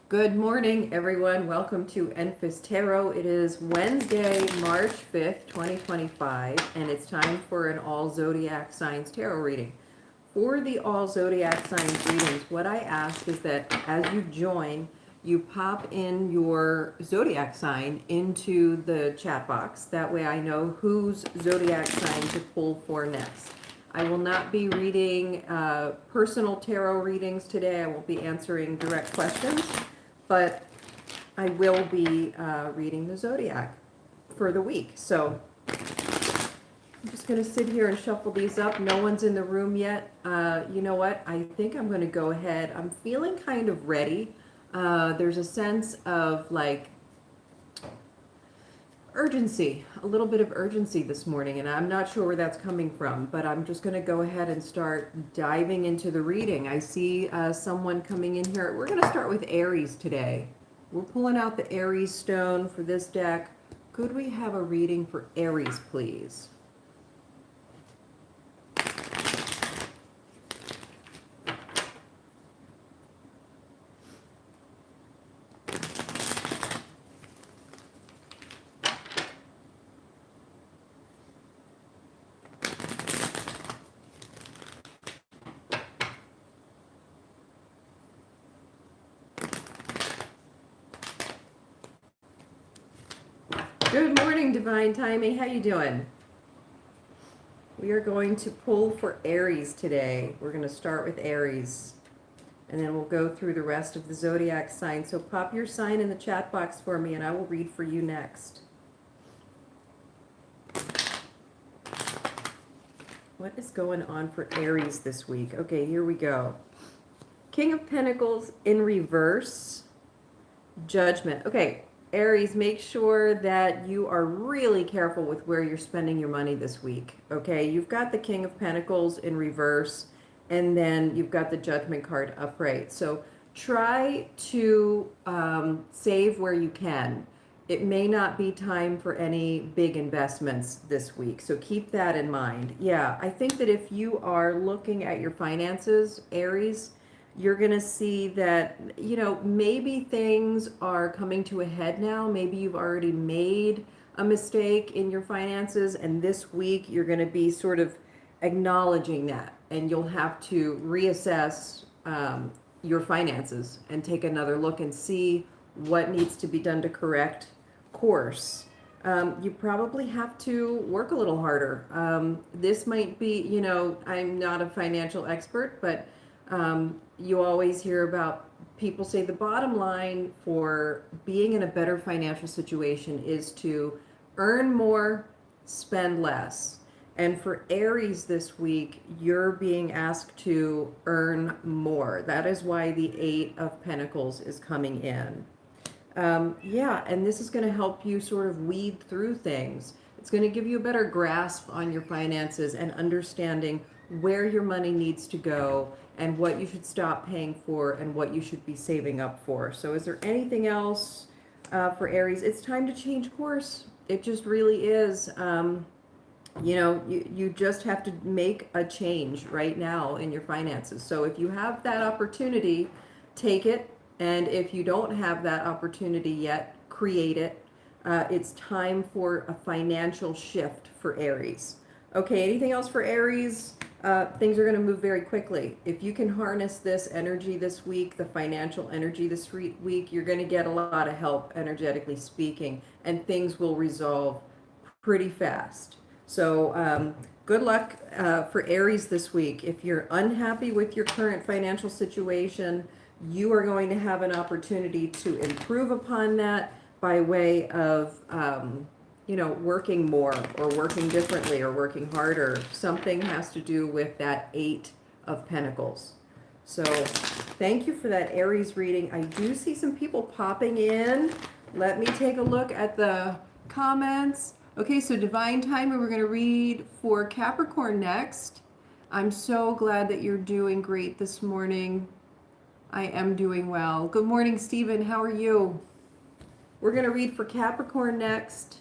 Good morning, everyone. Welcome to Enfys Tarot. It is Wednesday, March 5th, 2025, and it's time for an all zodiac signs tarot reading. For the all zodiac signs readings, what I ask is that as you join, you pop in your zodiac sign into the chat box. That way I know whose zodiac sign to pull for next. I will not be reading personal tarot readings today. I won't be answering direct questions, but I will be reading the zodiac for the week. So I'm just going to sit here and shuffle these up. No one's in the room yet. You know what? I think I'm going to go ahead. I'm feeling kind of ready. There's a sense of like urgency, a little bit of urgency this morning, and I'm not sure where that's coming from, but I'm just going to go ahead and start diving into the reading. I see someone coming in here. We're going to start with Aries today. We're pulling out the Aries stone for this deck. Could we have a reading for Aries, please? Good morning, Divine Timing. How you doing? We are going to pull for Aries today. We're going to start with Aries, and then we'll go through the rest of the zodiac signs. So pop your sign in the chat box for me, and I will read for you next. What is going on for Aries this week? Okay, here we go. King of Pentacles in reverse. Judgment. Okay, Aries, make sure that you are really careful with where you're spending your money this week. Okay, you've got the King of Pentacles in reverse, and then you've got the Judgment card upright. So try to save where you can. It may not be time for any big investments this week, so keep that in mind. Yeah, I think that if you are looking at your finances, Aries, you're going to see that, you know, maybe things are coming to a head now. Maybe you've already made a mistake in your finances, and this week you're going to be sort of acknowledging that, and you'll have to reassess your finances and take another look and see what needs to be done to correct course. You probably have to work a little harder. This might be, you know, I'm not a financial expert, but you always hear about people say the bottom line for being in a better financial situation is to earn more, spend less. And for Aries this week, you're being asked to earn more. That is why the Eight of Pentacles is coming in. Yeah, and this is going to help you sort of weed through things. It's going to give you a better grasp on your finances and understanding where your money needs to go and what you should stop paying for and what you should be saving up for. So is there anything else for Aries? It's time to change course. It just really is. You know, you just have to make a change right now in your finances. So if you have that opportunity, take it. And if you don't have that opportunity yet, create it. It's time for a financial shift for Aries. Okay, anything else for Aries? Things are going to move very quickly. If you can harness this energy this week, the financial energy this week, you're going to get a lot of help, energetically speaking, and things will resolve pretty fast. So good luck for Aries this week. If you're unhappy with your current financial situation, you are going to have an opportunity to improve upon that by way of you know, working more or working differently or working harder. Something has to do with that Eight of Pentacles. So thank you for that Aries reading. I do see some people popping in. Let me take a look at the comments. Okay, so Divine Timer, we're going to read for Capricorn next. I'm so glad that you're doing great this morning. I am doing well. Good morning, Stephen. How are you? We're going to read for Capricorn next.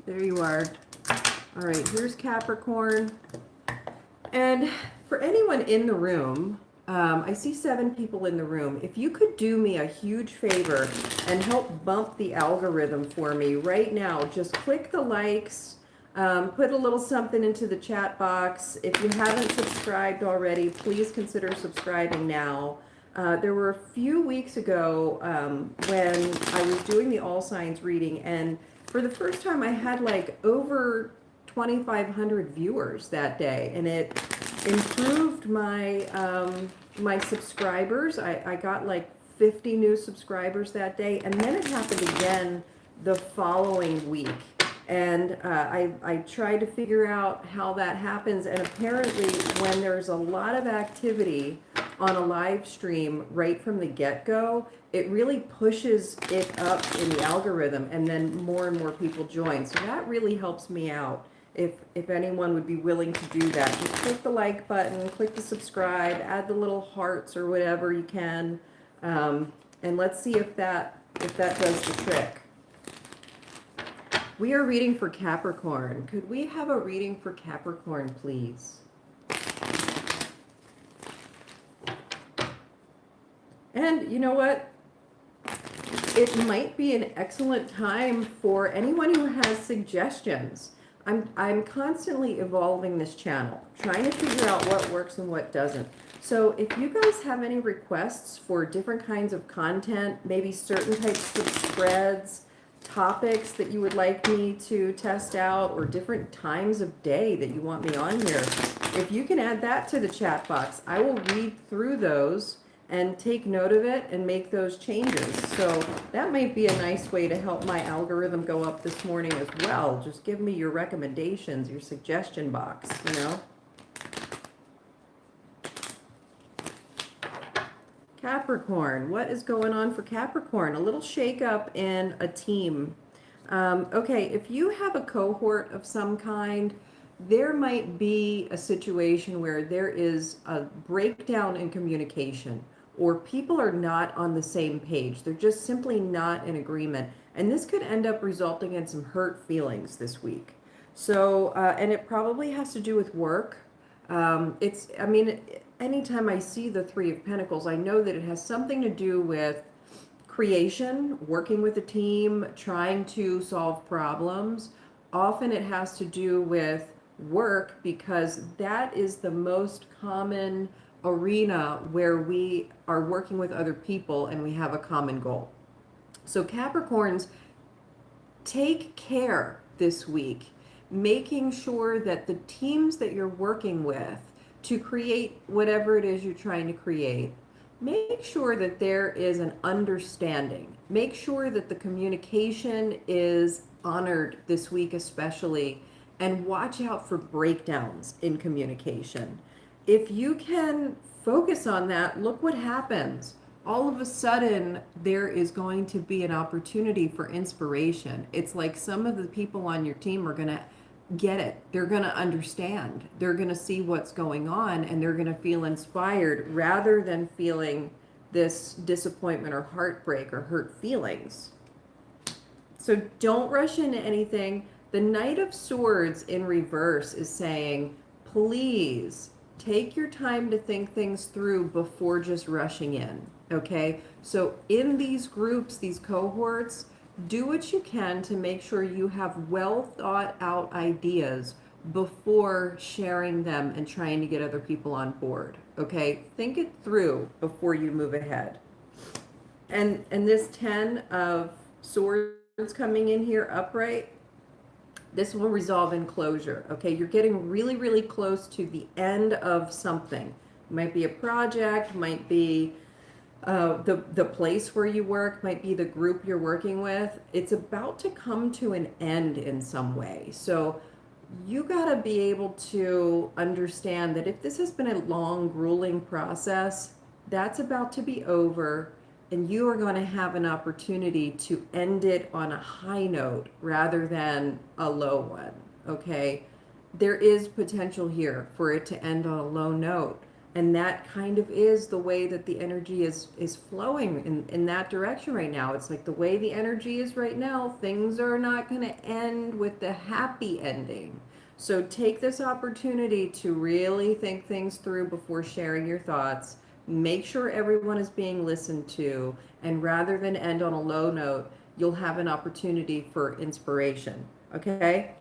There you are. All right, here's Capricorn. And for anyone in the room, I see 7 people in the room. If you could do me a huge favor and help bump the algorithm for me right now, just click the likes, put a little something into the chat box. If you haven't subscribed already, please consider subscribing now. There were a few weeks ago when I was doing the all signs reading, and for the first time I had like over 2,500 viewers that day, and it improved my my subscribers. I got like 50 new subscribers that day, and then it happened again the following week. And I tried to figure out how that happens, and apparently when there's a lot of activity on a live stream right from the get-go, it really pushes it up in the algorithm, and then more and more people join. So that really helps me out. If anyone would be willing to do that, just click the like button, click the subscribe, add the little hearts or whatever you can, and let's see if that does the trick. We are reading for Capricorn. Could we have a reading for Capricorn, please? And you know what? It might be an excellent time for anyone who has suggestions. I'm constantly evolving this channel, trying to figure out what works and what doesn't. So if you guys have any requests for different kinds of content, maybe certain types of spreads, topics that you would like me to test out, or different times of day that you want me on here, if you can add that to the chat box, I will read through those and take note of it and make those changes. So that might be a nice way to help my algorithm go up this morning as well. Just give me your recommendations, your suggestion box, you know. Capricorn, what is going on for Capricorn? A little shakeup in a team. Okay, if you have a cohort of some kind, there might be a situation where there is a breakdown in communication, or people are not on the same page. They're just simply not in agreement. And this could end up resulting in some hurt feelings this week. So, and it probably has to do with work. I mean, anytime I see the 3 of Pentacles, I know that it has something to do with creation, working with a team, trying to solve problems. Often it has to do with work, because that is the most common arena where we are working with other people and we have a common goal. So Capricorns, take care this week, making sure that the teams that you're working with to create whatever it is you're trying to create, make sure that there is an understanding. Make sure that the communication is honored this week especially, and watch out for breakdowns in communication. If you can focus on that, look what happens. All of a sudden, there is going to be an opportunity for inspiration. It's like some of the people on your team are going to get it. They're going to understand. They're going to see what's going on, and they're going to feel inspired rather than feeling this disappointment or heartbreak or hurt feelings. So don't rush into anything. The Knight of Swords in reverse is saying, please take your time to think things through before just rushing in, okay? So in these groups, these cohorts, do what you can to make sure you have well thought out ideas before sharing them and trying to get other people on board, okay? Think it through before you move ahead. And this 10 of Swords coming in here upright, this will resolve in closure, okay? You're getting really, really close to the end of something. It might be a project, might be the place where you work, might be the group you're working with. It's about to come to an end in some way. So you gotta be able to understand that if this has been a long, grueling process, that's about to be over, and you are going to have an opportunity to end it on a high note rather than a low one, okay? There is potential here for it to end on a low note, and that kind of is the way that the energy is flowing in that direction right now. It's like the way the energy is right now, things are not going to end with the happy ending. So take this opportunity to really think things through before sharing your thoughts. Make sure everyone is being listened to, and rather than end on a low note, you'll have an opportunity for inspiration, okay?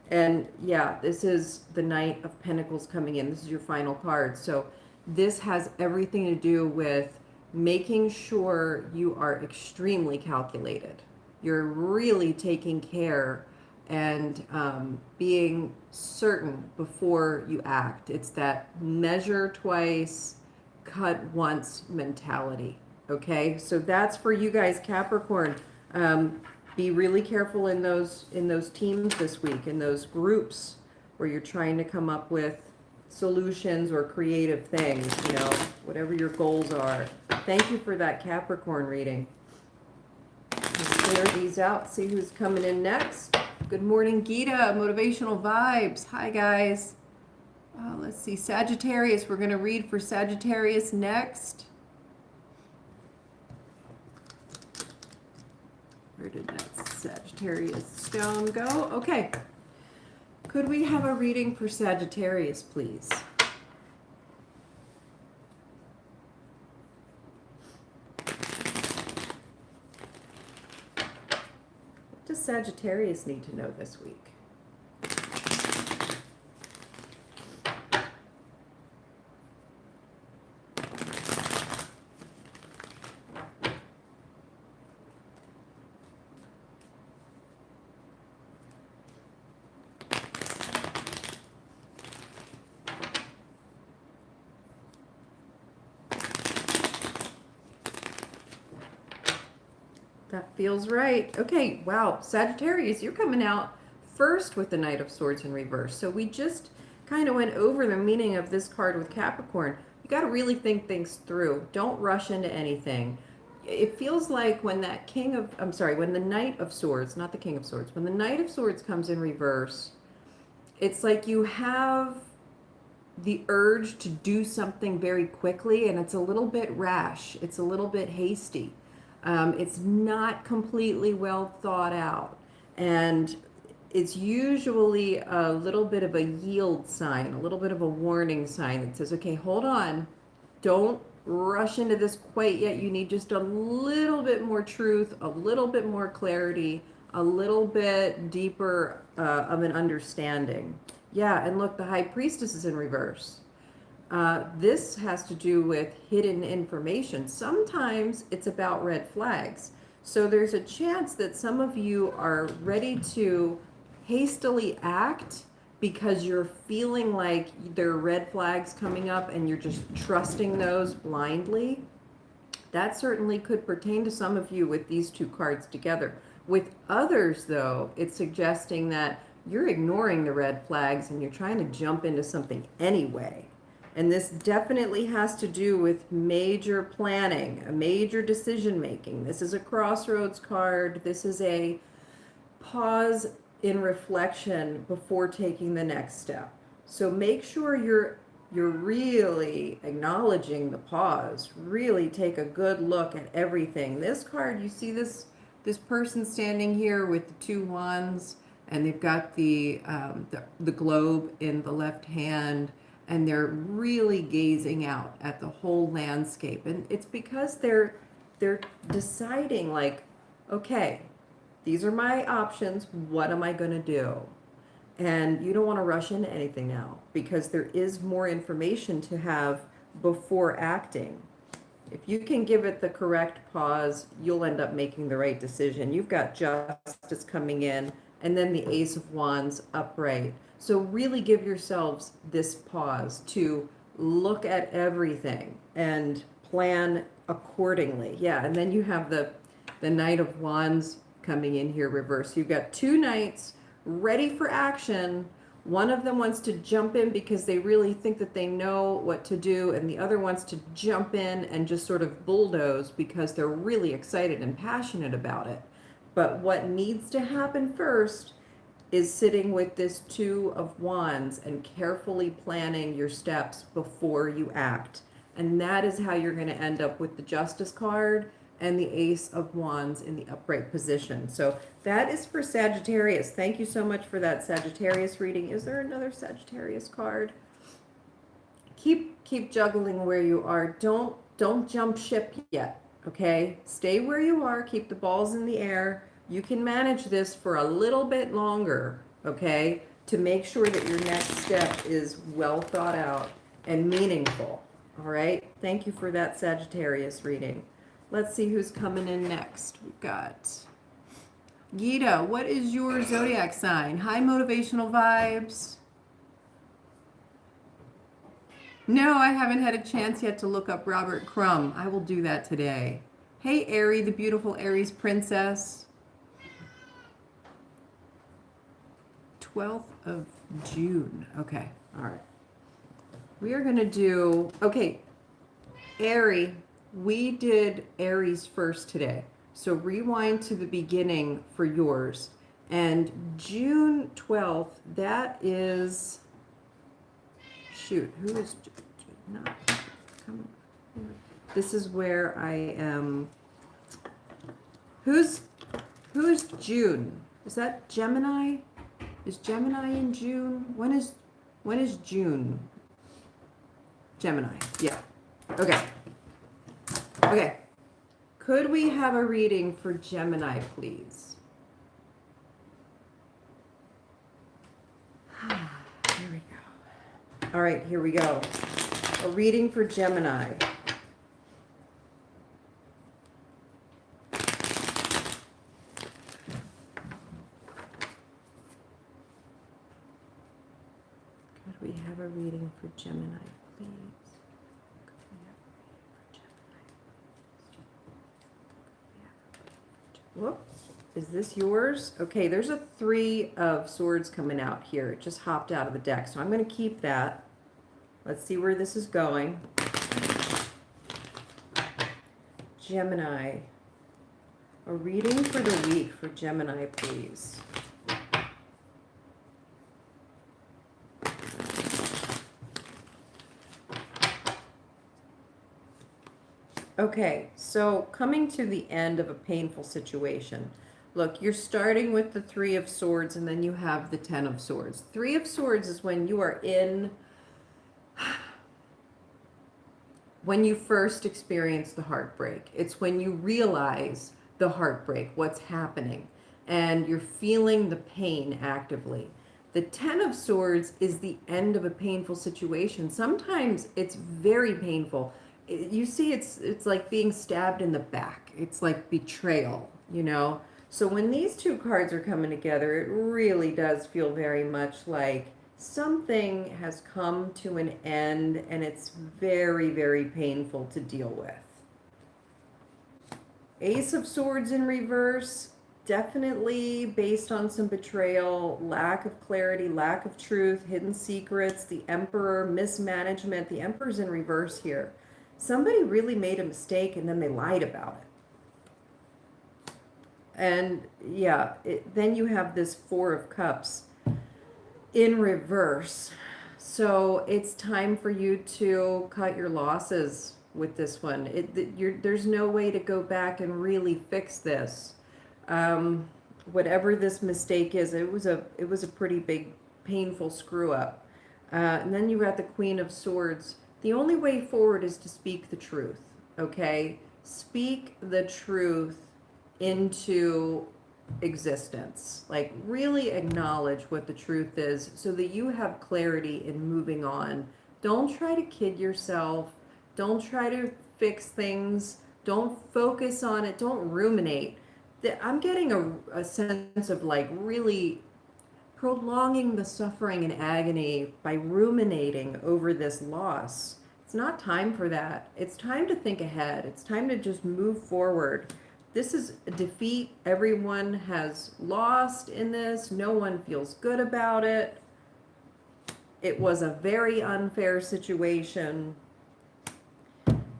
And yeah, this is the Knight of Pentacles coming in. This is your final card. So this has everything to do with making sure you are extremely calculated. You're really taking care and being certain before you act. It's that measure twice, cut once mentality. Okay, so that's for you guys, Capricorn. Be really careful in those teams this week, in those groups where you're trying to come up with solutions or creative things, you know, whatever your goals are. Thank you for that Capricorn reading. Let's clear these out, see who's coming in next. Good morning, Gita, Motivational Vibes. Hi, guys. Let's see, Sagittarius. We're going to read for Sagittarius next. Where did that Sagittarius stone go? Okay. Could we have a reading for Sagittarius, please? What does Sagittarius need to know this week? That feels right. Okay, wow. Sagittarius, you're coming out first with the Knight of Swords in reverse. So we just kind of went over the meaning of this card with Capricorn. You got to really think things through. Don't rush into anything. It feels like when that when the Knight of Swords, not the King of Swords, when the Knight of Swords comes in reverse, it's like you have the urge to do something very quickly, and it's a little bit rash. It's a little bit hasty. It's not completely well thought out, and it's usually a little bit of a yield sign, a little bit of a warning sign that says, okay, hold on, don't rush into this quite yet. You need just a little bit more truth, a little bit more clarity, a little bit deeper of an understanding. Yeah, and look, the High Priestess is in reverse. This has to do with hidden information. Sometimes it's about red flags. So there's a chance that some of you are ready to hastily act because you're feeling like there are red flags coming up and you're just trusting those blindly. That certainly could pertain to some of you with these two cards together. With others, though, it's suggesting that you're ignoring the red flags and you're trying to jump into something anyway. And this definitely has to do with major planning, a major decision making. This is a crossroads card. This is a pause in reflection before taking the next step. So make sure you're really acknowledging the pause. Really take a good look at everything. This card, you see this person standing here with the two wands, and they've got the globe in the left hand, and they're really gazing out at the whole landscape. And it's because they're deciding, like, okay, these are my options. What am I going to do? And you don't want to rush into anything now, because there is more information to have before acting. If you can give it the correct pause, you'll end up making the right decision. You've got Justice coming in, and then the Ace of Wands upright. So really give yourselves this pause to look at everything and plan accordingly. Yeah, and then you have the Knight of Wands coming in here reverse. You've got two knights ready for action. One of them wants to jump in because they really think that they know what to do, and the other wants to jump in and just sort of bulldoze because they're really excited and passionate about it. But what needs to happen first is sitting with this Two of Wands and carefully planning your steps before you act. And that is how you're going to end up with the Justice card and the Ace of Wands in the upright position. So that is for Sagittarius. Thank you so much for that Sagittarius reading. Is there another Sagittarius card? Keep keep juggling where you are. Don't jump ship yet, okay? Stay where you are, keep the balls in the air. You can manage this for a little bit longer, okay? To make sure that your next step is well thought out and meaningful, all right? Thank you for that Sagittarius reading. Let's see who's coming in next. We've got Gita. What is your zodiac sign? High motivational vibes. No, I haven't had a chance yet to look up Robert Crumb. I will do that today. Hey, Aries, the beautiful Aries princess. 12th of June. Okay, all right. We are going to do, okay, Aries, we did Aries first today. So rewind to the beginning for yours. And June 12th, that is, shoot, who is, not, come on. This is where I am, who's June? Is that Gemini? Is Gemini in June? When is June? Gemini, yeah. Okay. Okay. Could we have a reading for Gemini, please? Here we go. All right, here we go. A reading for Gemini. Could we have a reading for Gemini, please? Whoop. Is this yours? Okay, there's a 3 of swords coming out here. It just hopped out of the deck. So I'm going to keep that. Let's see where this is going. Gemini. A reading for the week for Gemini, please. Okay, so coming to the end of a painful situation. Look, you're starting with the 3 of Swords and then you have the 10 of Swords. 3 of Swords is when you are in, when you first experience the heartbreak. It's when you realize the heartbreak, what's happening, and you're feeling the pain actively. The 10 of Swords is the end of a painful situation. Sometimes it's very painful. You see, it's like being stabbed in the back. It's like betrayal, you know? So when these 2 cards are coming together, it really does feel very much like something has come to an end and it's very, very painful to deal with. Ace of Swords in reverse, definitely based on some betrayal, lack of clarity, lack of truth, hidden secrets, the Emperor, mismanagement. The Emperor's in reverse here. Somebody really made a mistake and then they lied about it. And yeah, then you have this 4 of Cups in reverse. So it's time for you to cut your losses with this one. There's no way to go back and really fix this. Whatever this mistake is, it was a pretty big, painful screw up. And then you got the Queen of Swords. The only way forward is to speak the truth, okay? Speak the truth into existence. Like, really acknowledge what the truth is so that you have clarity in moving on. Don't try to kid yourself. Don't try to fix things. Don't focus on it. Don't ruminate. I'm getting a sense of like really prolonging the suffering and agony by ruminating over this loss. It's not time for that. It's time to think ahead. It's time to just move forward. This is a defeat. Everyone has lost in this. No one feels good about it. It was a very unfair situation.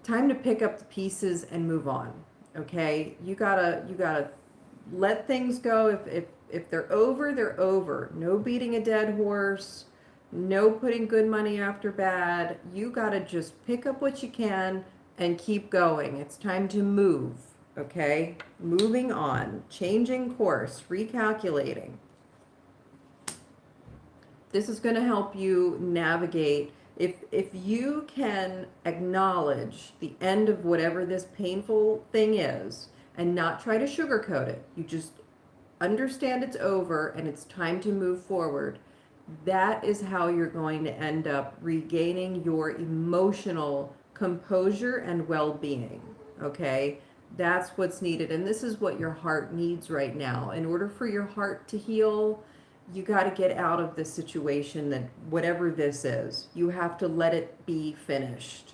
Time to pick up the pieces and move on. Okay? You gotta let things go. If they're over, they're over. No beating a dead horse. No putting good money after bad. You got to just pick up what you can and keep going. It's time to move, okay? Moving on, changing course, recalculating. This is going to help you navigate If you can acknowledge the end of whatever this painful thing is and not try to sugarcoat it, you just understand it's over and it's time to move forward, that is how you're going to end up regaining your emotional composure and well-being. Okay? That's what's needed. And this is what your heart needs right now. In order for your heart to heal, you got to get out of this situation, that whatever this is, you have to let it be finished.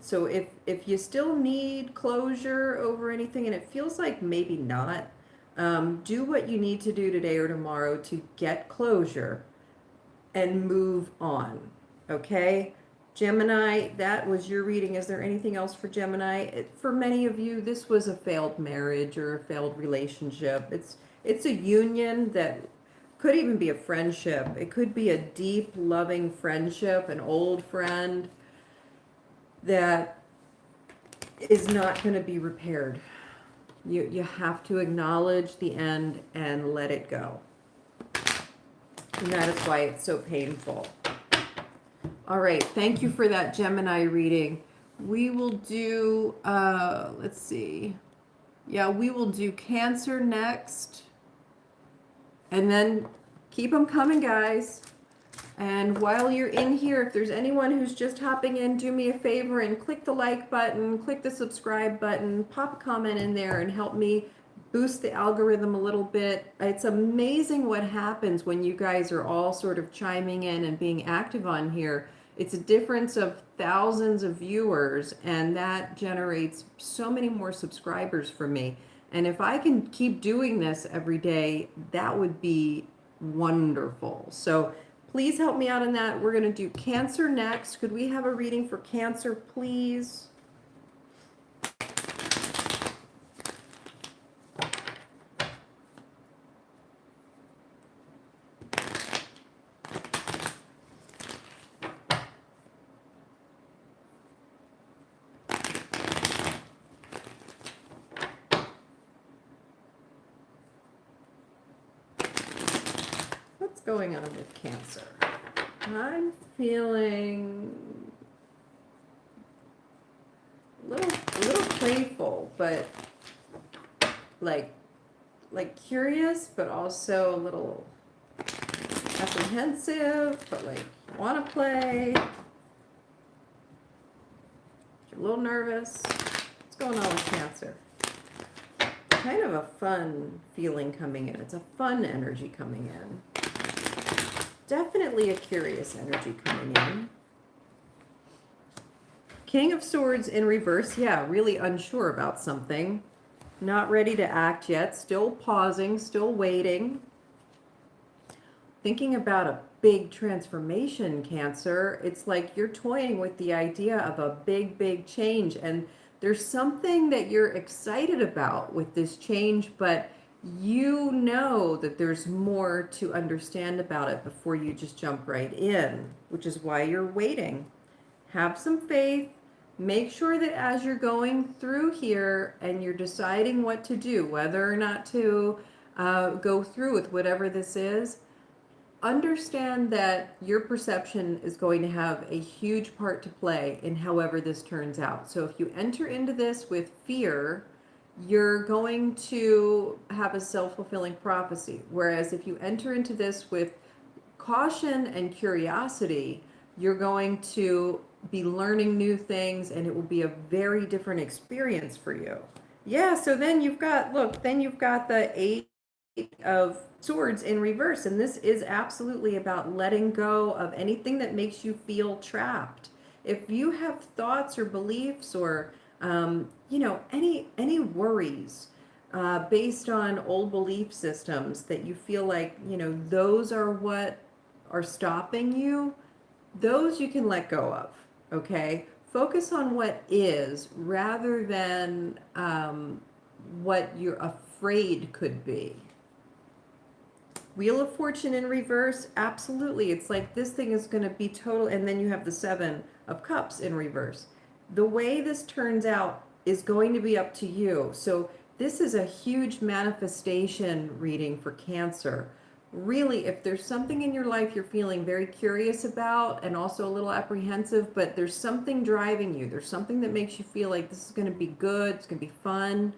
So if you still need closure over anything, and it feels like maybe not, do what you need to do today or tomorrow to get closure and move on. Okay? Gemini, that was your reading. Is there anything else for Gemini? For many of you, this was a failed marriage or a failed relationship. It's a union that could even be a friendship. It could be a deep, loving friendship, an old friend that is not going to be repaired. You have to acknowledge the end and let it go. And that is why it's so painful. All right, thank you for that Gemini reading. We will do, let's see. Yeah, we will do Cancer next. And then keep them coming, guys. And while you're in here, if there's anyone who's just hopping in, do me a favor and click the like button, click the subscribe button, pop a comment in there and help me boost the algorithm a little bit. It's amazing what happens when you guys are all sort of chiming in and being active on here. It's a difference of thousands of viewers, and that generates so many more subscribers for me. And if I can keep doing this every day, that would be wonderful. So please help me out on that. We're going to do Cancer next. Could we have a reading for Cancer, please? What's going on with Cancer? I'm feeling a little playful, but like curious, but also a little apprehensive, but like want to play. You're a little nervous. What's going on with Cancer? Kind of a fun feeling coming in. It's a fun energy coming in. Definitely a curious energy coming in. King of Swords in reverse. Yeah, really unsure about something. Not ready to act yet. Still pausing, still waiting. Thinking about a big transformation, Cancer. It's like you're toying with the idea of a big, big change. And there's something that you're excited about with this change, but you know that there's more to understand about it before you just jump right in, which is why you're waiting. Have some faith. Make sure that as you're going through here and you're deciding what to do, whether or not to go through with whatever this is, understand that your perception is going to have a huge part to play in however this turns out. So if you enter into this with fear, you're going to have a self-fulfilling prophecy. Whereas if you enter into this with caution and curiosity, you're going to be learning new things, and it will be a very different experience for you. Yeah, so then you've got, look, then you've got the Eight of Swords in reverse, and this is absolutely about letting go of anything that makes you feel trapped. If you have thoughts or beliefs or you know, any worries based on old belief systems that you feel like, you know, those are what are stopping you, those you can let go of, okay? Focus on what is rather than what you're afraid could be. Wheel of Fortune in reverse, absolutely. It's like this thing is going to be total, and then you have the Seven of Cups in reverse. The way this turns out is going to be up to you. So this is a huge manifestation reading for Cancer. really, if there's something in your life you're feeling very curious about and also a little apprehensive, but there's something driving you, there's something that makes you feel like this is going to be good, it's going to be fun,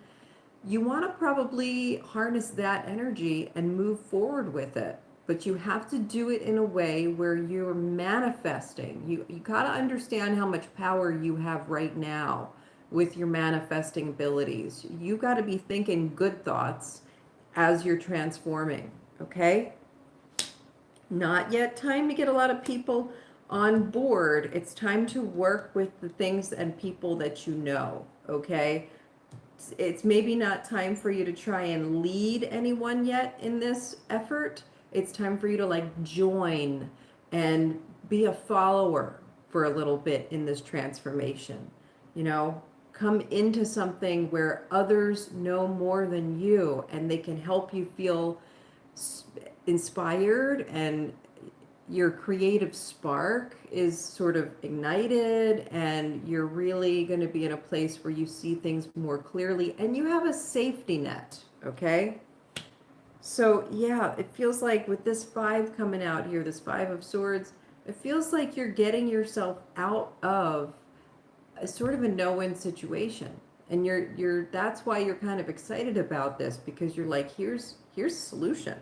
you want to probably harness that energy and move forward with it. But you have to do it in a way where you're manifesting. You got to understand how much power you have right now with your manifesting abilities. You got to be thinking good thoughts as you're transforming, okay? Not yet time to get a lot of people on board. It's time to work with the things and people that you know, okay? It's maybe not time for you to try and lead anyone yet in this effort. It's time for you to like join and be a follower for a little bit in this transformation. You know, come into something where others know more than you and they can help you feel inspired, and your creative spark is sort of ignited, and you're really going to be in a place where you see things more clearly and you have a safety net, okay? So yeah, it feels like with this 5 coming out here, this 5 of Swords, it feels like you're getting yourself out of a sort of a no-win situation. And that's why you're kind of excited about this, because you're like, here's a solution.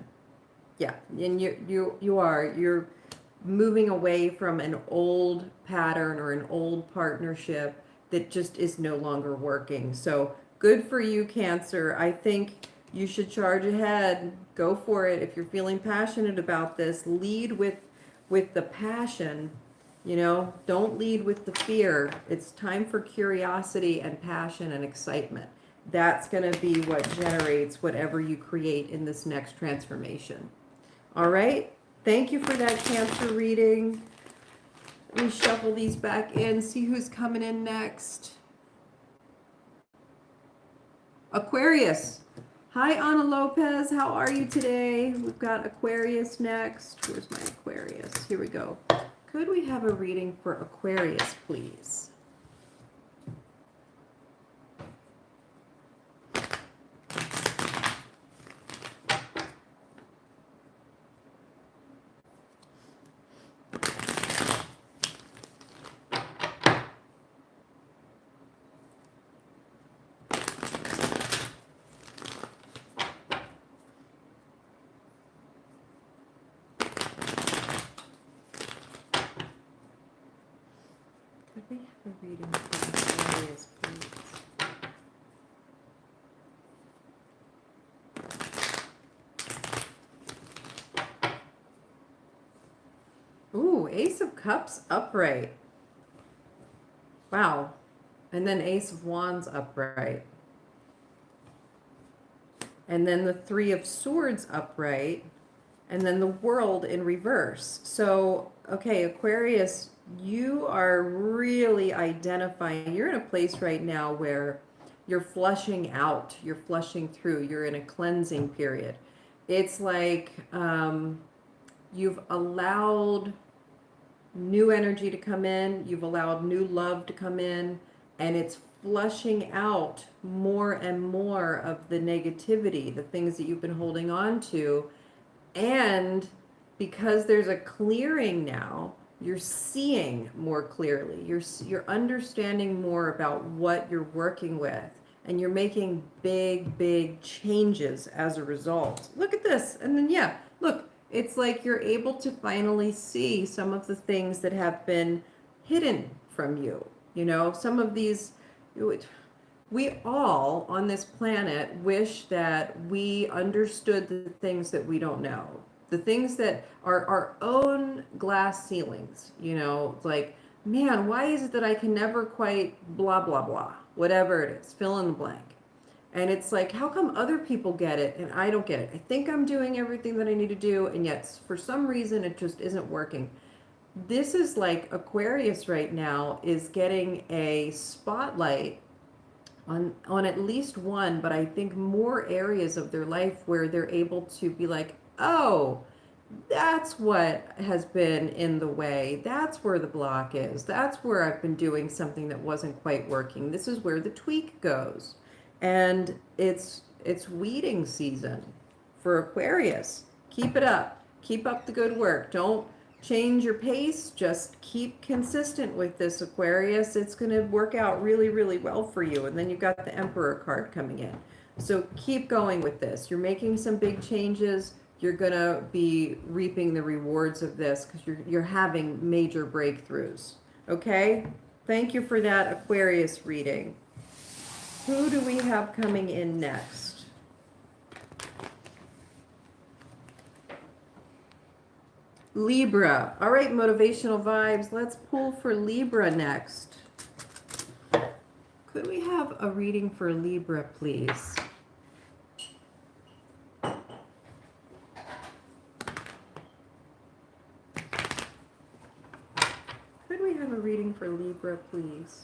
Yeah, and you're moving away from an old pattern or an old partnership that just is no longer working. So good for you, Cancer. I think you should charge ahead. Go for it. If you're feeling passionate about this, lead with the passion. You know, don't lead with the fear. It's time for curiosity and passion and excitement. That's going to be what generates whatever you create in this next transformation. All right. Thank you for that Cancer reading. Let me shuffle these back in, see who's coming in next. Aquarius. Hi, Ana Lopez. How are you today? We've got Aquarius next. Where's my Aquarius? Here we go. Could we have a reading for Aquarius, please? Could we have a reading for Aquarius, please? Ooh, Ace of Cups upright. Wow. And then Ace of Wands upright. And then the 3 of Swords upright. And then the World in reverse. So, okay, Aquarius, you are really identifying, you're in a place right now where you're flushing out, you're flushing through, you're in a cleansing period. It's like you've allowed new energy to come in, you've allowed new love to come in, and it's flushing out more and more of the negativity, the things that you've been holding on to. And because there's a clearing now, you're seeing more clearly. You're understanding more about what you're working with, and you're making big changes as a result. Look at this. And then, yeah, look, it's like you're able to finally see some of the things that have been hidden from you. You know, some of these, we all on this planet wish that we understood the things that we don't know. The things that are our own glass ceilings, you know, like, man, why is it that I can never quite blah, blah, blah, whatever it is, fill in the blank. And it's like, how come other people get it and I don't get it? I think I'm doing everything that I need to do, and yet for some reason it just isn't working. This is like Aquarius right now is getting a spotlight on at least one, but I think more areas of their life where they're able to be like, oh, that's what has been in the way. That's where the block is. That's where I've been doing something that wasn't quite working. This is where the tweak goes. And it's weeding season for Aquarius. Keep it up. Keep up the good work. Don't change your pace. Just keep consistent with this, Aquarius. It's going to work out really, really well for you. And then you've got the Emperor card coming in. So keep going with this. You're making some big changes. You're going to be reaping the rewards of this because you're having major breakthroughs. Okay? Thank you for that Aquarius reading. Who do we have coming in next? Libra. All right, motivational vibes. Let's pull for Libra next. Could we have a reading for Libra, please? Could we have a reading for Libra, please?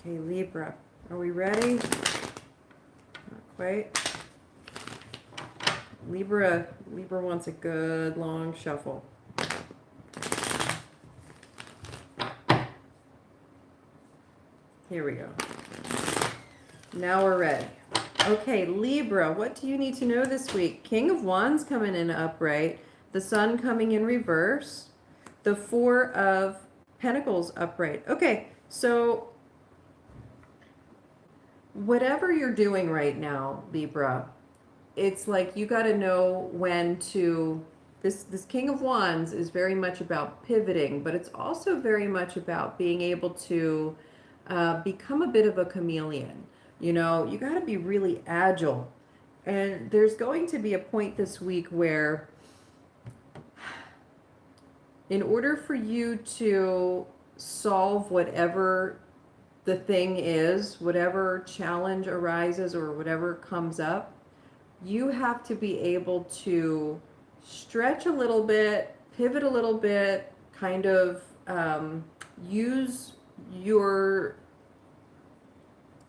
Okay, Libra, are we ready? Not quite. Libra wants a good long shuffle. Here we go. Now we're ready. Okay, Libra, what do you need to know this week? King of Wands coming in upright, the Sun coming in reverse, the Four of Pentacles upright. Okay, so whatever you're doing right now, Libra, it's like you got to know when to, this King of Wands is very much about pivoting, but it's also very much about being able to become a bit of a chameleon. You know, you got to be really agile. And there's going to be a point this week where in order for you to solve whatever the thing is, whatever challenge arises or whatever comes up, you have to be able to stretch a little bit, pivot a little bit, kind of use your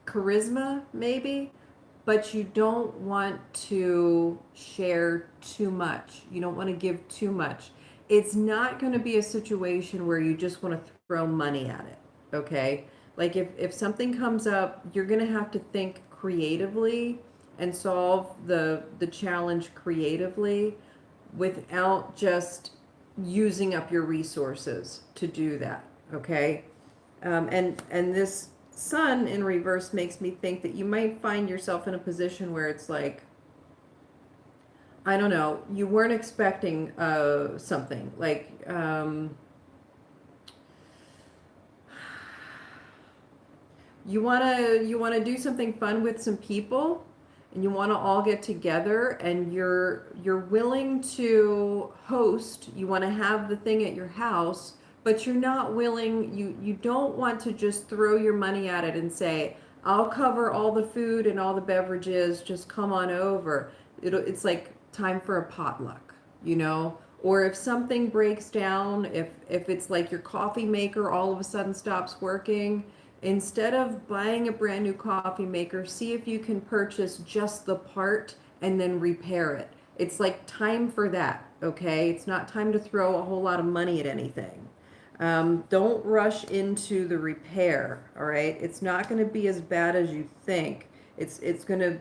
charisma maybe, but you don't want to share too much. You don't want to give too much. It's not going to be a situation where you just want to throw money at it, okay? Like if something comes up, you're going to have to think creatively and solve the challenge creatively without just using up your resources to do that, okay? And this Sun in reverse makes me think that you might find yourself in a position where it's like, I don't know, you weren't expecting something like you wanna do something fun with some people, and you want to all get together, and you're willing to host. You want to have the thing at your house, but you're not willing. You don't want to just throw your money at it and say, I'll cover all the food and all the beverages. Just come on over. It's like time for a potluck, you know. Or if something breaks down, if it's like your coffee maker all of a sudden stops working, instead of buying a brand new coffee maker, see if you can purchase just the part and then repair it. It's like time for that, okay? It's not time to throw a whole lot of money at anything. Don't rush into the repair, all right? It's not going to be as bad as you think. It's going to,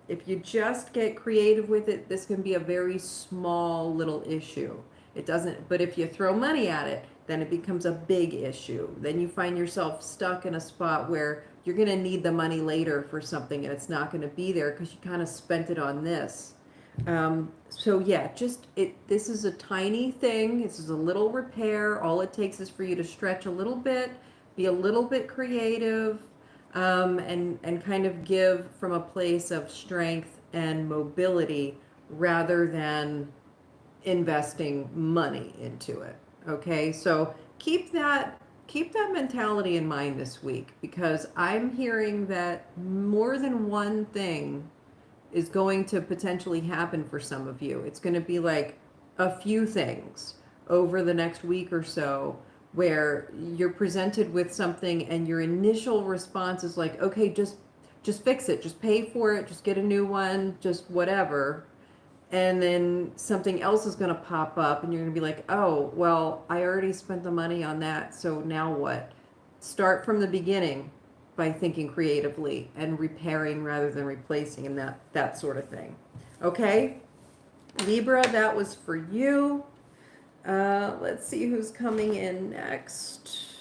if you just get creative with it, this can be a very small little issue. It doesn't, but if you throw money at it, then it becomes a big issue. Then you find yourself stuck in a spot where you're going to need the money later for something, and it's not going to be there because you kind of spent it on this. So yeah, this is a tiny thing. This is a little repair. All it takes is for you to stretch a little bit, be a little bit creative, and kind of give from a place of strength and mobility rather than investing money into it. Okay, so keep that mentality in mind this week, because I'm hearing that more than one thing is going to potentially happen for some of you. It's going to be like a few things over the next week or so where you're presented with something and your initial response is like, okay, just fix it, just pay for it, just get a new one, just whatever. And then something else is going to pop up and you're going to be like, oh, well, I already spent the money on that, so now what? Start from the beginning by thinking creatively and repairing rather than replacing, and that sort of thing. Okay, Libra, that was for you. Let's see who's coming in next.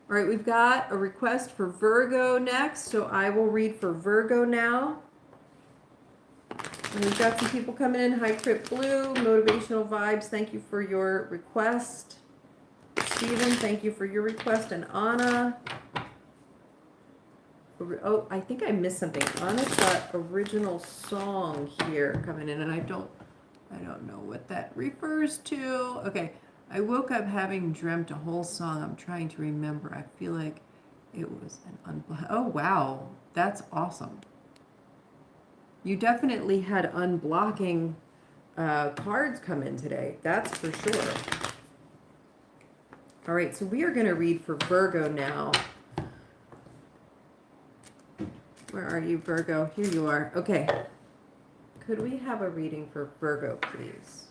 All right, we've got a request for Virgo next, so I will read for Virgo now. And we've got some people coming in. Hi, Crypt Blue, Motivational Vibes, thank you for your request. Steven, thank you for your request. And Anna. Oh, I think I missed something. Anna's got original song here coming in, and I don't know what that refers to. Okay, I woke up having dreamt a whole song. I'm trying to remember. I feel like it was an oh wow, that's awesome. You definitely had unblocking cards come in today. That's for sure. All right, so we are going to read for Virgo now. Where are you, Virgo? Here you are. Okay. Could we have a reading for Virgo, please?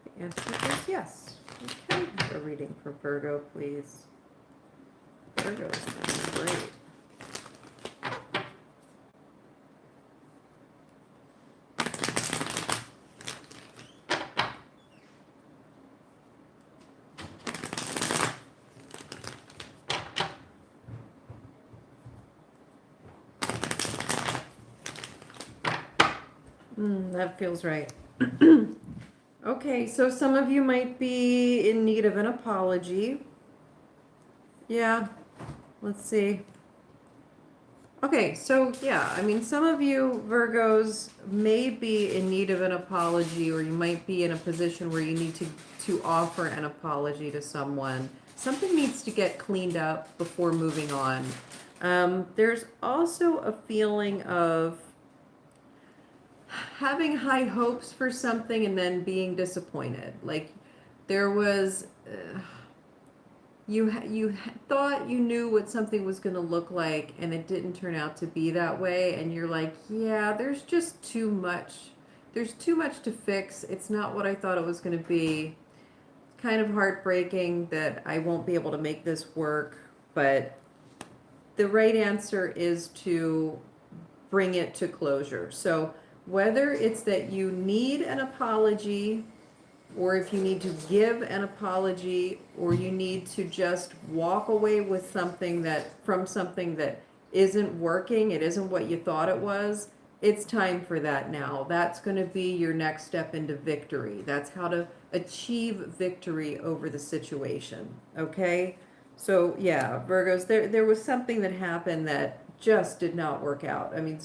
The answer is yes. We can have a reading for Virgo, please. Virgo is doing great. That feels right. Okay, so some of you might be in need of an apology. Yeah, let's see. Okay, so yeah, I mean, some of you Virgos may be in need of an apology, or you might be in a position where you need to offer an apology to someone. Something needs to get cleaned up before moving on. There's also a feeling of having high hopes for something and then being disappointed. Like there was, you thought you knew what something was going to look like and it didn't turn out to be that way. And you're like, yeah, there's just too much. There's too much to fix. It's not what I thought it was going to be. It's kind of heartbreaking that I won't be able to make this work. But the right answer is to bring it to closure. So whether it's that you need an apology, or if you need to give an apology, or you need to just walk away with something from something that isn't working, it isn't what you thought it was, it's time for that now. That's going to be your next step into victory. That's how to achieve victory over the situation. Okay? So yeah, Virgos, there was something that happened that just did not work out. I mean,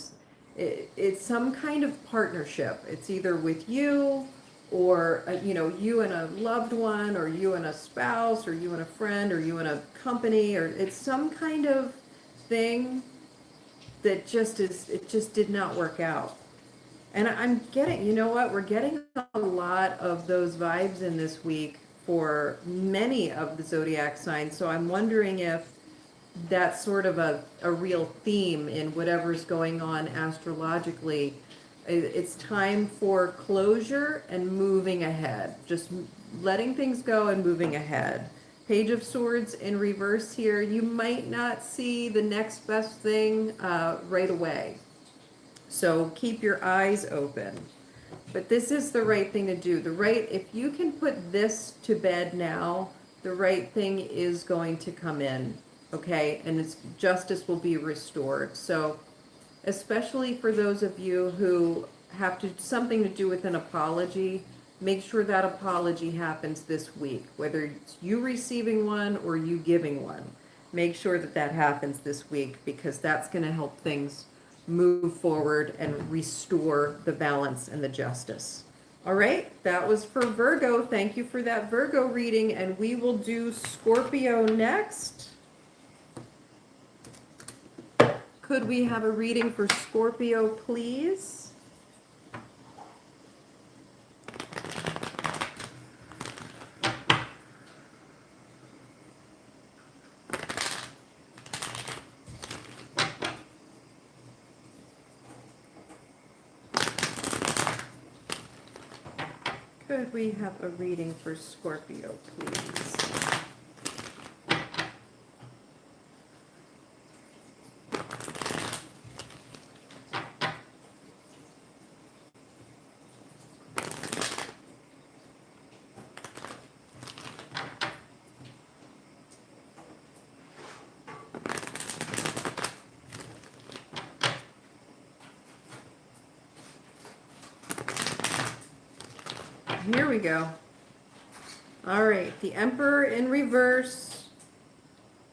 it's some kind of partnership. It's either with you, or you and a loved one, or you and a spouse, or you and a friend, or you and a company, or it's some kind of thing that it just did not work out. And I'm getting, you know what, we're getting a lot of those vibes in this week for many of the zodiac signs. So I'm wondering if that's sort of a real theme in whatever's going on astrologically. It's time for closure and moving ahead. Just letting things go and moving ahead. Page of Swords in reverse here. You might not see the next best thing right away. So keep your eyes open. But this is the right thing to do. If you can put this to bed now, the right thing is going to come in. Okay, and justice will be restored. So especially for those of you who have to something to do with an apology. Make sure that apology happens this week, whether it's you receiving one or you giving one. Make sure that that happens this week, because that's going to help things move forward and restore the balance and the justice. All right, that was for Virgo. Thank you for that Virgo reading, and we will do Scorpio next. Could we have a reading for Scorpio, please? Could we have a reading for Scorpio, please? Here we go. All right, the Emperor in reverse,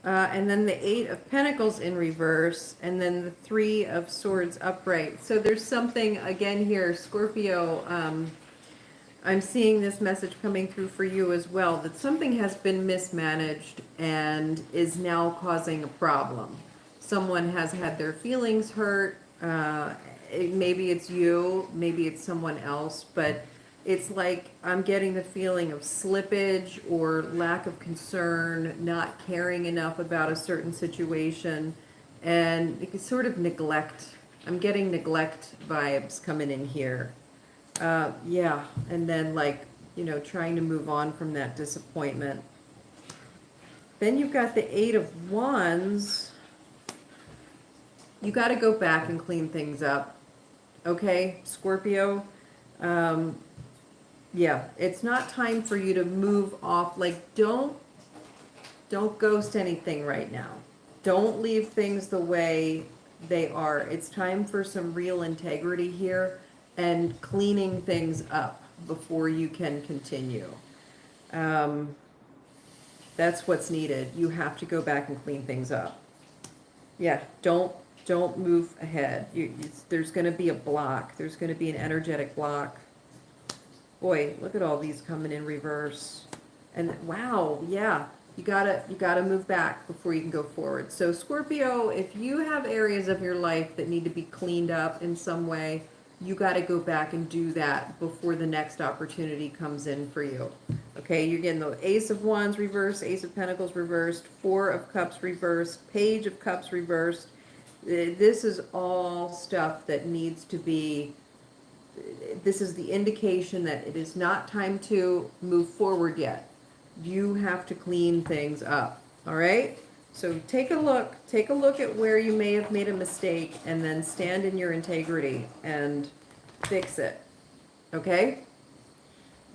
and then the Eight of Pentacles in reverse, and then the Three of Swords upright. So there's something, again here, Scorpio, I'm seeing this message coming through for you as well, that something has been mismanaged and is now causing a problem. Someone has had their feelings hurt. Maybe it's you, maybe it's someone else, but it's like I'm getting the feeling of slippage or lack of concern, not caring enough about a certain situation, and it's sort of neglect. I'm getting neglect vibes coming in here. Yeah, and then like, you know, trying to move on from that disappointment. Then you've got the Eight of Wands. You got to go back and clean things up. Okay, Scorpio? Yeah, it's not time for you to move off. Like, don't ghost anything right now. Don't leave things the way they are. It's time for some real integrity here and cleaning things up before you can continue. That's what's needed. You have to go back and clean things up. Yeah, don't move ahead. There's going to be a block. There's going to be an energetic block. Boy, look at all these coming in reverse. And wow, yeah, you gotta move back before you can go forward. So Scorpio, if you have areas of your life that need to be cleaned up in some way, you gotta go back and do that before the next opportunity comes in for you. Okay, you're getting the Ace of Wands reversed, Ace of Pentacles reversed, Four of Cups reversed, Page of Cups reversed. This is all stuff that needs to be, this is the indication that it is not time to move forward yet. You have to clean things up. All right? So take a look at where you may have made a mistake, and then stand in your integrity and fix it. Okay?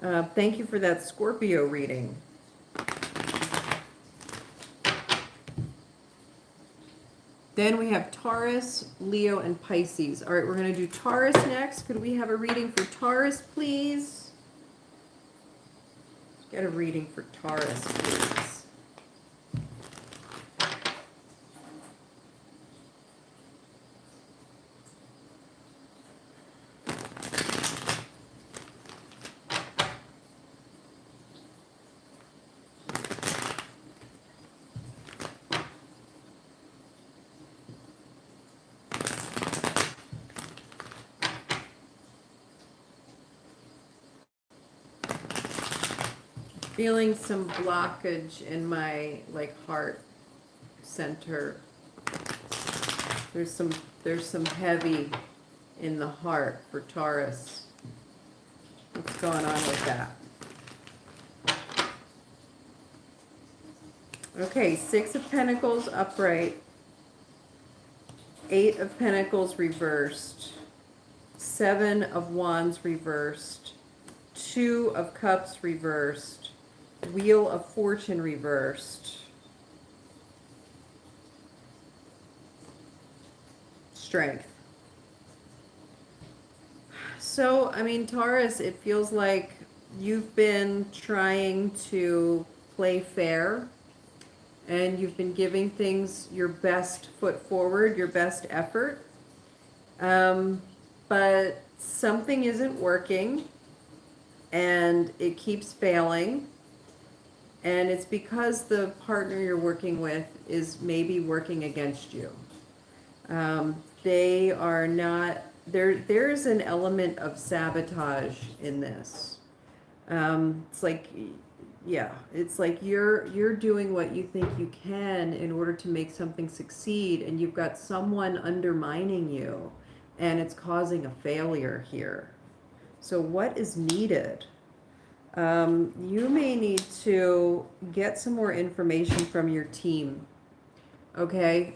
Thank you for that Scorpio reading. Then we have Taurus, Leo, and Pisces. All right, we're going to do Taurus next. Could we have a reading for Taurus, please? Let's get a reading for Taurus, please. Feeling some blockage in my heart center. There's some heavy in the heart for Taurus. What's going on with that? Okay, Six of Pentacles upright, Eight of Pentacles reversed, Seven of Wands reversed, Two of Cups reversed, Wheel of Fortune reversed, Strength. So, I mean, Taurus, it feels like you've been trying to play fair and you've been giving things your best foot forward, your best effort. Um, but something isn't working and it keeps failing. And it's because the partner you're working with is maybe working against you. They are not, there's an element of sabotage in this. It's like, yeah, it's like you're doing what you think you can in order to make something succeed, and you've got someone undermining you, and it's causing a failure here. So what is needed? You may need to get some more information from your team. Okay.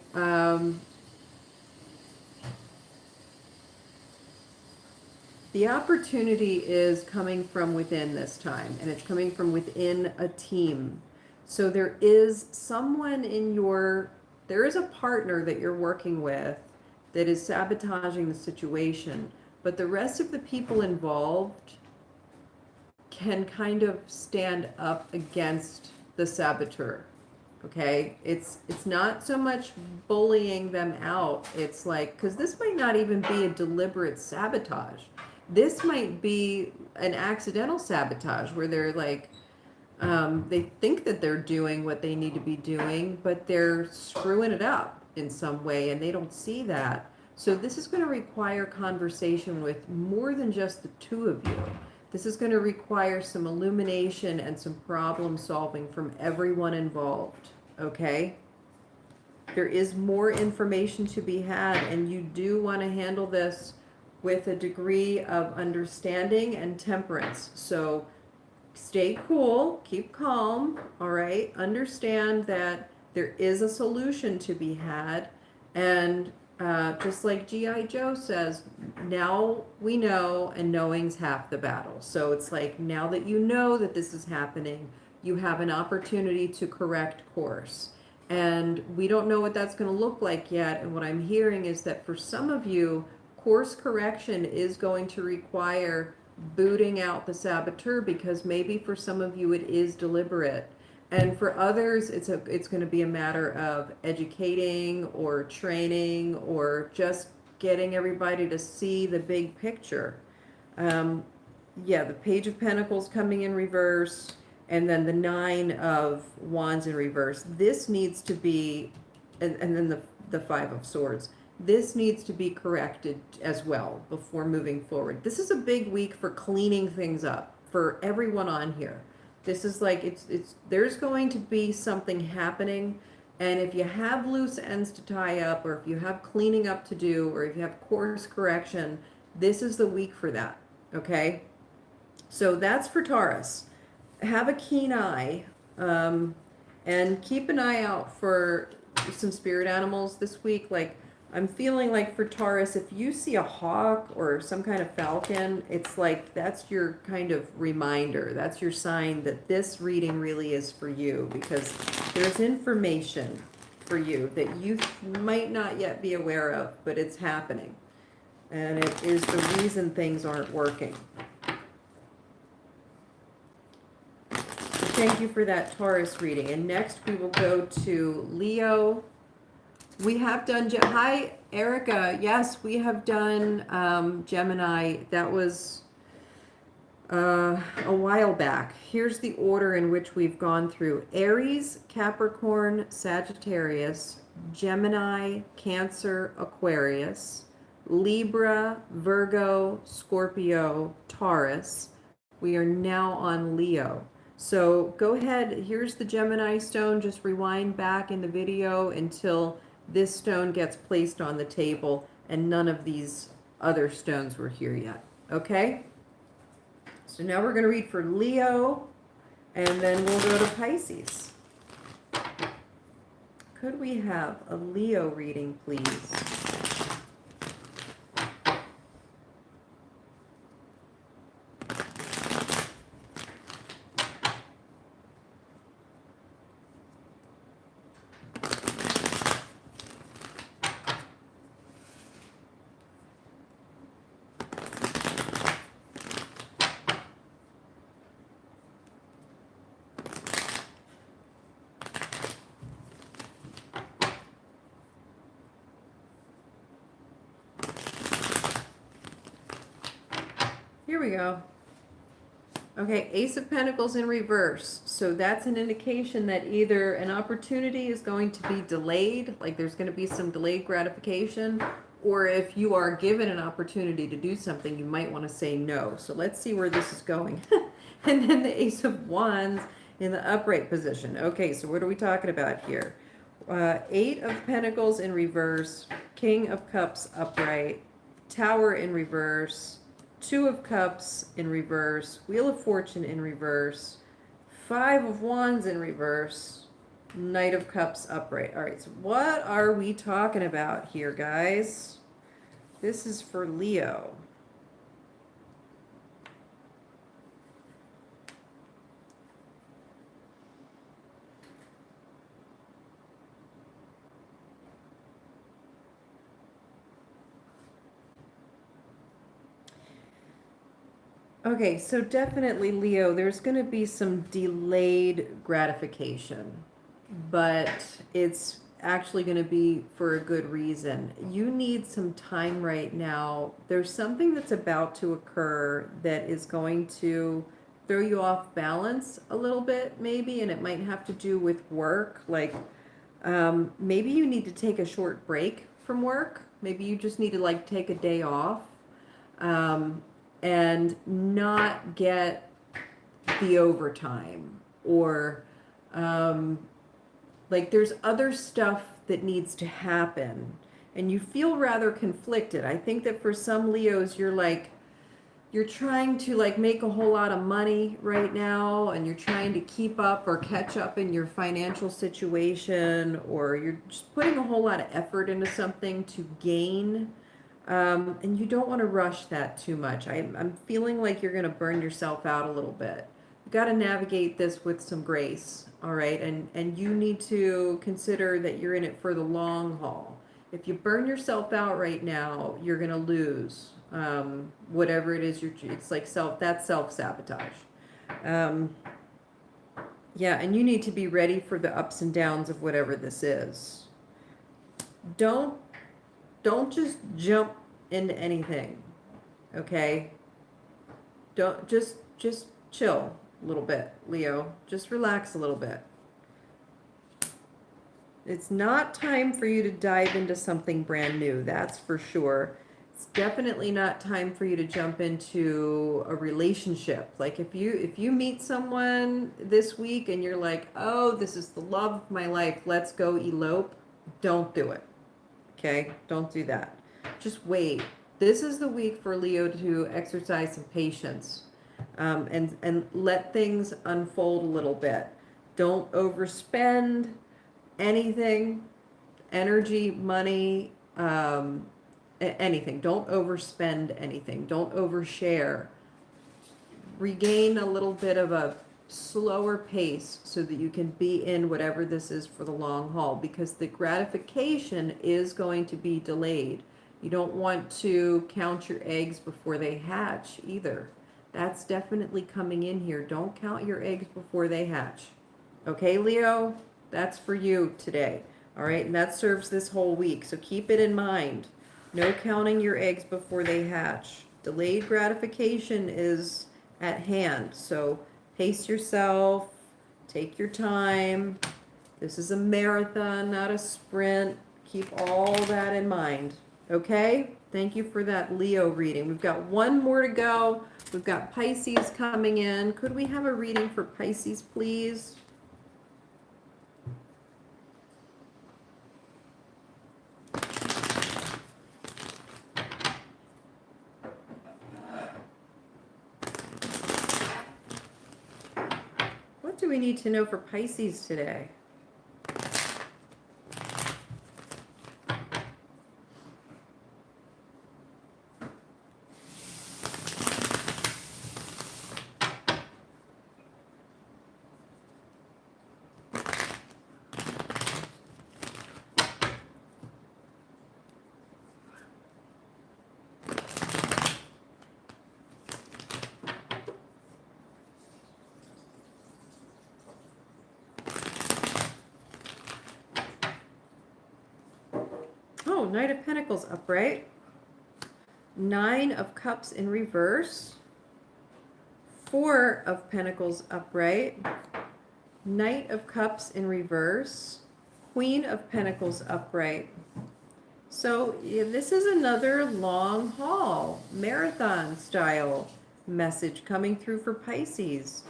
The opportunity is coming from within this time, and it's coming from within a team. So there is someone there is a partner that you're working with that is sabotaging the situation, but the rest of the people involved can kind of stand up against the saboteur. Okay, it's not so much bullying them out. It's like, because this might not even be a deliberate sabotage. This might be an accidental sabotage where they're like, they think that they're doing what they need to be doing, but they're screwing it up in some way, and they don't see that. So this is going to require conversation with more than just the two of you. This is going to require some illumination and some problem solving from everyone involved, okay? There is more information to be had, and you do want to handle this with a degree of understanding and temperance. So stay cool, keep calm, all right? Understand that there is a solution to be had, and just like G.I. Joe says, now we know, and knowing's half the battle. So it's like, now that you know that this is happening, you have an opportunity to correct course. And we don't know what that's going to look like yet. And what I'm hearing is that for some of you, course correction is going to require booting out the saboteur, because maybe for some of you it is deliberate. And for others, it's going to be a matter of educating or training or just getting everybody to see the big picture. Yeah, the Page of Pentacles coming in reverse, and then the Nine of Wands in reverse. This needs to be, and then the Five of Swords. This needs to be corrected as well before moving forward. This is a big week for cleaning things up for everyone on here. This is like, there's going to be something happening, and if you have loose ends to tie up, or if you have cleaning up to do, or if you have course correction, this is the week for that, okay? So that's for Taurus. Have a keen eye, and keep an eye out for some spirit animals this week. Like, I'm feeling like for Taurus, if you see a hawk or some kind of falcon, it's like that's your kind of reminder. That's your sign that this reading really is for you, because there's information for you that you might not yet be aware of, but it's happening. And it is the reason things aren't working. Thank you for that Taurus reading. And next we will go to Leo. We have done, hi, Erica. Yes, we have done Gemini. That was a while back. Here's the order in which we've gone through: Aries, Capricorn, Sagittarius, Gemini, Cancer, Aquarius, Libra, Virgo, Scorpio, Taurus. We are now on Leo. So go ahead. Here's the Gemini stone. Just rewind back in the video until this stone gets placed on the table, and none of these other stones were here yet. Okay? So now we're going to read for Leo, and then we'll go to Pisces. Could we have a Leo reading, please? Here we go. Okay, Ace of Pentacles in reverse. So that's an indication that either an opportunity is going to be delayed, like there's going to be some delayed gratification, or if you are given an opportunity to do something, you might want to say no. So let's see where this is going. And then the Ace of Wands in the upright position. Okay, so what are we talking about here? Eight of Pentacles in reverse, King of Cups upright, Tower in reverse, Two of Cups in reverse, Wheel of Fortune in reverse, Five of Wands in reverse, Knight of Cups upright. All right, so what are we talking about here, guys? This is for Leo. Okay, so definitely, Leo, there's going to be some delayed gratification, but it's actually going to be for a good reason. You need some time right now. There's something that's about to occur that is going to throw you off balance a little bit, maybe, and it might have to do with work. Like, maybe you need to take a short break from work. Maybe you just need to, like, take a day off. And not get the overtime, or like there's other stuff that needs to happen and you feel rather conflicted. I think that for some Leos, you're trying to like make a whole lot of money right now, and you're trying to keep up or catch up in your financial situation, or you're just putting a whole lot of effort into something to gain. And you don't want to rush that too much. I'm feeling like you're going to burn yourself out a little bit. You got to navigate this with some grace, all right? And you need to consider that you're in it for the long haul. If you burn yourself out right now, you're going to lose whatever it is it's like that's self-sabotage. Yeah, and you need to be ready for the ups and downs of whatever this is. Don't just jump into anything, okay? Don't just chill a little bit, Leo. Just relax a little bit. It's not time for you to dive into something brand new, that's for sure. It's definitely not time for you to jump into a relationship. Like if you meet someone this week and you're like, oh, this is the love of my life, let's go elope, don't do it. Okay, don't do that. Just wait. This is the week for Leo to exercise some patience, and let things unfold a little bit. Don't overspend anything, energy, money, anything. Don't overspend anything. Don't overshare. Regain a little bit of a slower pace so that you can be in whatever this is for the long haul, because the gratification is going to be delayed. You don't want to count your eggs before they hatch either. That's definitely coming in here. Don't count your eggs before they hatch. Okay, Leo? That's for you today. All right, and that serves this whole week. So keep it in mind. No counting your eggs before they hatch. Delayed gratification is at hand. So pace yourself, take your time. This is a marathon, not a sprint. Keep all that in mind. Okay? Thank you for that Leo reading. We've got one more to go. We've got Pisces coming in. Could we have a reading for Pisces, please? What do we need to know for Pisces today? Oh, Knight of Pentacles upright. Nine of Cups in reverse. Four of Pentacles upright, Knight of Cups in reverse, Queen of Pentacles upright. So yeah, this is another long haul, marathon style message coming through for Pisces.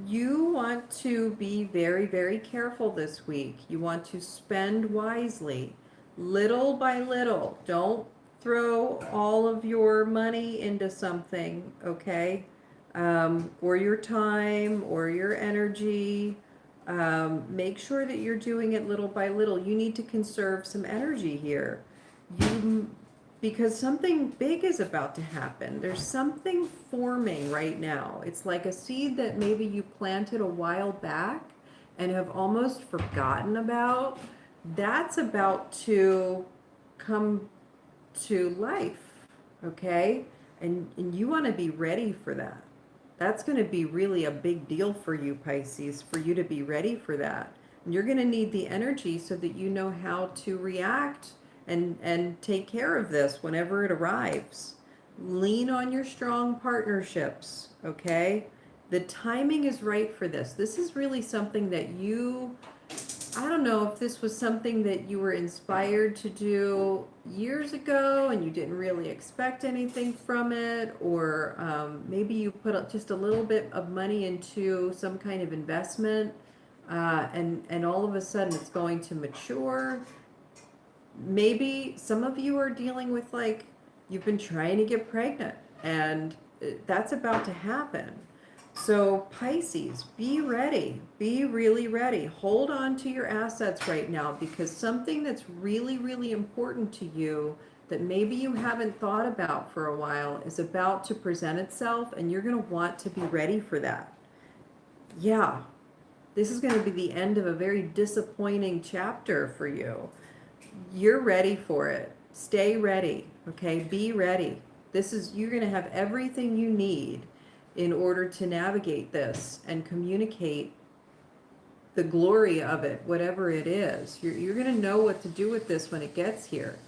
You want to be very, very careful this week. You want to spend wisely, little by little. Don't throw all of your money into something, okay? Or your time or your energy. Make sure that you're doing it little by little. You need to conserve some energy here. Because something big is about to happen. There's something forming right now. It's like a seed that maybe you planted a while back and have almost forgotten about. That's about to come to life, okay? And you want to be ready for that. That's going to be really a big deal for you, Pisces, for you to be ready for that. And you're going to need the energy so that you know how to react and take care of this whenever it arrives. Lean on your strong partnerships, okay? The timing is right for this. This is really something that I don't know if this was something that you were inspired to do years ago and you didn't really expect anything from it, or maybe you put just a little bit of money into some kind of investment and all of a sudden it's going to mature. Maybe some of you are dealing with, like, you've been trying to get pregnant and that's about to happen. So Pisces, be ready. Be really ready. Hold on to your assets right now, because something that's really, really important to you that maybe you haven't thought about for a while is about to present itself, and you're going to want to be ready for that. Yeah, this is going to be the end of a very disappointing chapter for you. You're ready for it. Stay ready, okay? Be ready. You're going to have everything you need in order to navigate this and communicate the glory of it, whatever it is. You're going to know what to do with this when it gets here,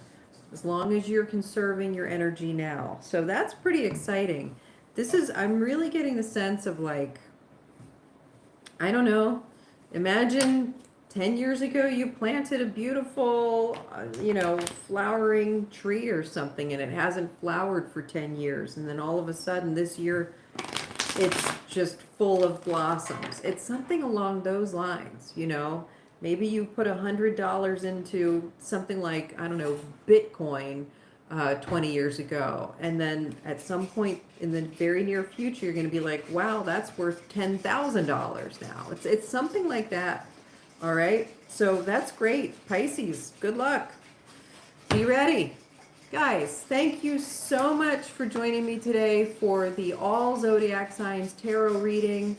as long as you're conserving your energy now. So that's pretty exciting. I'm really getting the sense of, like, I don't know, imagine 10 years ago you planted a beautiful, flowering tree or something, and it hasn't flowered for 10 years. And then all of a sudden this year, it's just full of blossoms. It's something along those lines, Maybe you put $100 into something like, I don't know, Bitcoin 20 years ago. And then at some point in the very near future, you're going to be like, wow, that's worth $10,000 now. It's something like that. All right. So that's great. Pisces, good luck. Be ready. Guys, thank you so much for joining me today for the all zodiac signs tarot reading.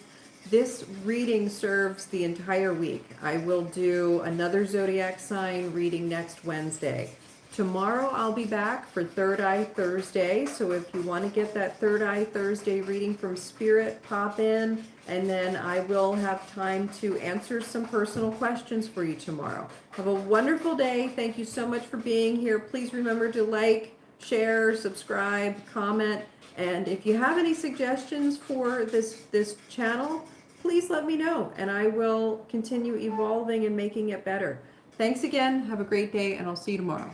This reading serves the entire week. I will do another zodiac sign reading next Wednesday. Tomorrow I'll be back for Third Eye Thursday. So if you want to get that Third Eye Thursday reading from Spirit, pop in, and then I will have time to answer some personal questions for you tomorrow. Have a wonderful day. Thank you so much for being here. Please remember to like, share, subscribe, comment, and if you have any suggestions for this channel, please let me know, and I will continue evolving and making it better. Thanks again. Have a great day, and I'll see you tomorrow.